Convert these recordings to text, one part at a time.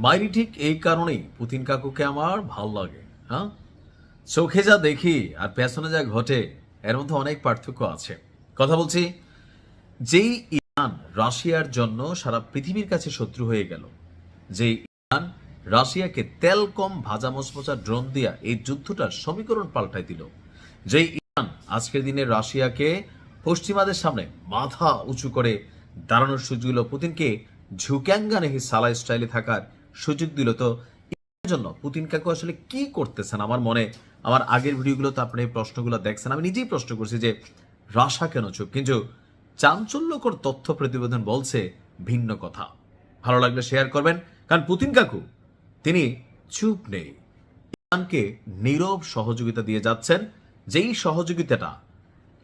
মাইরি ঠিক এই কারণেই পুতিন কাকুকে আমার ভাল লাগে। হ্যাঁ, চোখে যা দেখি আর পেছনে যা ঘটে এর মধ্যে অনেক পার্থক্য আছে। কথা বলছি, যেই ইরান রাশিয়ার জন্য সারা পৃথিবীর কাছে শত্রু হয়ে গেল, যেই ইরান রাশিয়াকে তেল কম ভাজা মচমচা ড্রোন দিয়া এই যুদ্ধটার সমীকরণ পাল্টাই দিল, যেই ইরান আজকের দিনে রাশিয়াকে পশ্চিমাদের সামনে মাথা উঁচু করে দাঁড়ানোর সুযোগ দিল, পুতিনকে ঝুক্যাঙ্গা নেহি সালা স্টাইলে থাকার সুযোগ দিল, তো এর জন্য পুতিন কাকু আসলে কি করতেছেন? আমার মনে, আমার আগের ভিডিওগুলোতে আপনি এই প্রশ্নগুলো দেখছেন, আমি নিজেই প্রশ্ন করছি যে রাশা কেন চুপ? কিন্তু চাঞ্চল্যকর তথ্য প্রতিবেদন বলছে ভিন্ন কথা। ভালো লাগলে শেয়ার করবেন, কারণ পুতিন কাকু তিনি চুপ নেই, ইরানকে নীরব সহযোগিতা দিয়ে যাচ্ছেন, যেই সহযোগিতাটা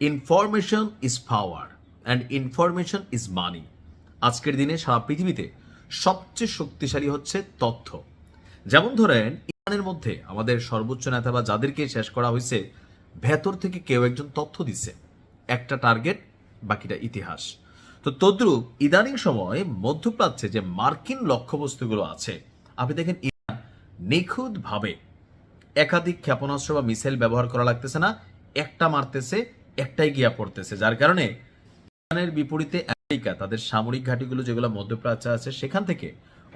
information is power and information is money. আজকের দিনে সারা পৃথিবীতে সবচেয়ে শক্তিশালী হচ্ছে তথ্য। যেমন ধরেন, ইরানের মধ্যে আমাদের সর্বোচ্চ নেতা বা যাদেরকে শেষ করা হয়েছে, ভেতর থেকে কেউ একজন তথ্য দিচ্ছে, একটা টার্গেট, বাকিটা ইতিহাস। তো তদ্রুপ ইদানিং সময় মধ্যপ্রাচ্যে যে মার্কিন লক্ষ্যবস্তুগুলো আছে, আপনি দেখেন ইরান নিখুঁতভাবে একাধিক ক্ষেপণাস্ত্র বা মিসাইল ব্যবহার করা লাগতেছে না, একটা মারতেছে, একটাই গিয়া পড়তেছে, যার কারণে ইরানের বিপরীতে আমেরিকা তাদের সামরিক ঘাঁটিগুলো যেগুলো মধ্যপ্রাচ্যে আছে সেখান থেকে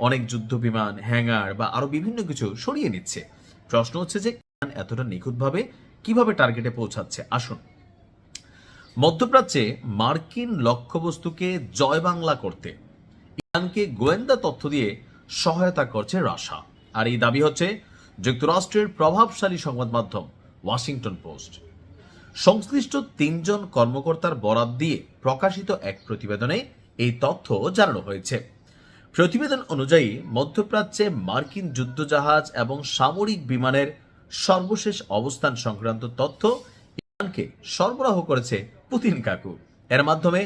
অনেক যুদ্ধ বিমান, হ্যাঙ্গার বা আরো বিভিন্ন কিছু সরিয়ে নিচ্ছে। প্রশ্ন হচ্ছে যে ইরান এতটা নিখুঁতভাবে কিভাবে টার্গেটে পৌঁছাচ্ছে? আসুন, মধ্যপ্রাচ্যে মার্কিন লক্ষ্যবস্তুকে জয় বাংলা করতে ইরানকে গোয়েন্দা তথ্য দিয়ে সহায়তা করছে রাশিয়া। আর এই দাবি হচ্ছে যুক্তরাষ্ট্রের প্রভাবশালী সংবাদ মাধ্যম ওয়াশিংটন পোস্ট। সংশ্লিষ্ট ৩ জন কর্মকর্তার বরাত দিয়ে প্রকাশিত এক প্রতিবেদনে এই তথ্য জানানো হয়েছে। প্রতিবেদন অনুযায়ী মধ্যপ্রাচ্যে মার্কিন যুদ্ধজাহাজ এবং সামরিক বিমানের সর্বশেষ অবস্থান সংক্রান্ত তথ্য ইরানকে সরবরাহ করেছে পুতিন কাকু। এর মাধ্যমে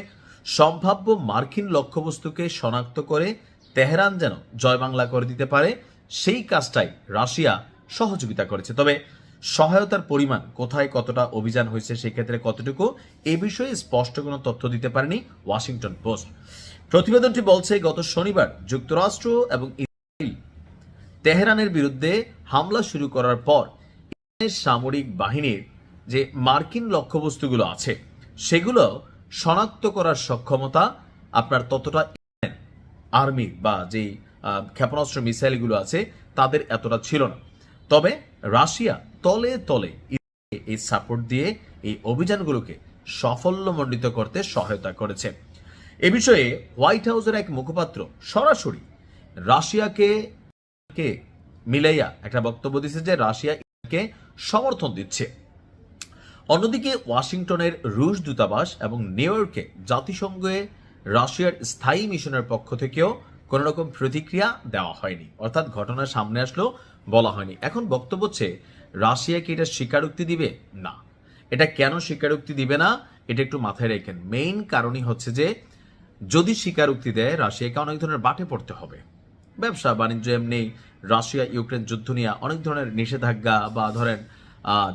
সম্ভাব্য মার্কিন লক্ষ্যবস্তুকে শনাক্ত করে তেহরান যেন জয় বাংলা করে দিতে পারে, সেই কাজটাই রাশিয়া সহযোগিতা করেছে। তবে সহায়তার পরিমাণ, কোথায় কতটা অভিযান হয়েছে, সেক্ষেত্রে কতটুকু, এ বিষয়ে স্পষ্ট কোনো তথ্য দিতে পারেনি ওয়াশিংটন পোস্ট। প্রতিবেদনটি বলছে, গত শনিবার যুক্তরাষ্ট্র এবং ইসরায়েল তেহরানের বিরুদ্ধে হামলা শুরু করার পর ইরানের সামরিক বাহিনীর যে মার্কিন লক্ষ্যবস্তুগুলো আছে সেগুলো শনাক্ত করার সক্ষমতা আপনার ততটা আর্মি বা যেই ক্ষেপণাস্ত্র মিসাইলগুলো আছে তাদের এতটা ছিল না। তবে রাশিয়া তলে তলে এই সাপোর্ট দিয়ে এই অভিযানগুলোকে সাফল্যমণ্ডিত করতে সহায়তা করেছে। এ বিষয়ে হোয়াইট হাউসের এক মুখপাত্র সরাসরি রাশিয়াকে মিলাইয়া একটা বক্তব্য দিচ্ছে যে রাশিয়া ইরানকে সমর্থন দিচ্ছে। অন্যদিকে ওয়াশিংটনের রুশ দূতাবাস এবং নিউ ইয়র্কে জাতিসংঘে রাশিয়ার স্থায়ী মিশনের পক্ষ থেকেও কোনো রকম প্রতিক্রিয়া দেওয়া হয়নি, অর্থাৎ ঘটনা সামনে আসলেও বলা হয়নি। এখন বক্তব্য হচ্ছে রাশিয়া কি এটা স্বীকারোক্তি দিবে? না। এটা কেন স্বীকারোক্তি দিবে না, এটা একটু মাথায় রেখেন। মেইন কারণই হচ্ছে যে যদি স্বীকারোক্তি দেয় রাশিয়াকে অনেক ধরনের বাটে পড়তে হবে। ব্যবসা বাণিজ্য এমনি, রাশিয়া ইউক্রেন যুদ্ধ নিয়ে অনেক ধরনের নিষেধাজ্ঞা বা ধরেন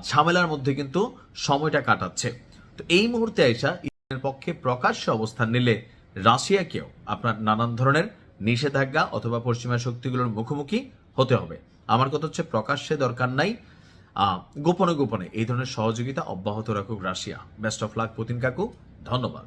ঝামেলার মধ্যে কিন্তু সময়টা কাটাচ্ছে। তো এই মুহূর্তে আইসা ইরানের পক্ষে প্রকাশ্যে অবস্থান নিলে রাশিয়াকেও আপনার নানান ধরনের নিষেধাজ্ঞা অথবা পশ্চিমা শক্তিগুলোর মুখোমুখি হতে হবে। আমার কথা হচ্ছে প্রকাশ্যে দরকার নাই, গোপনে গোপনে এই ধরনের সহযোগিতা অব্যাহত রাখুক Russia. Best of luck Putin কাকু, ধন্যবাদ।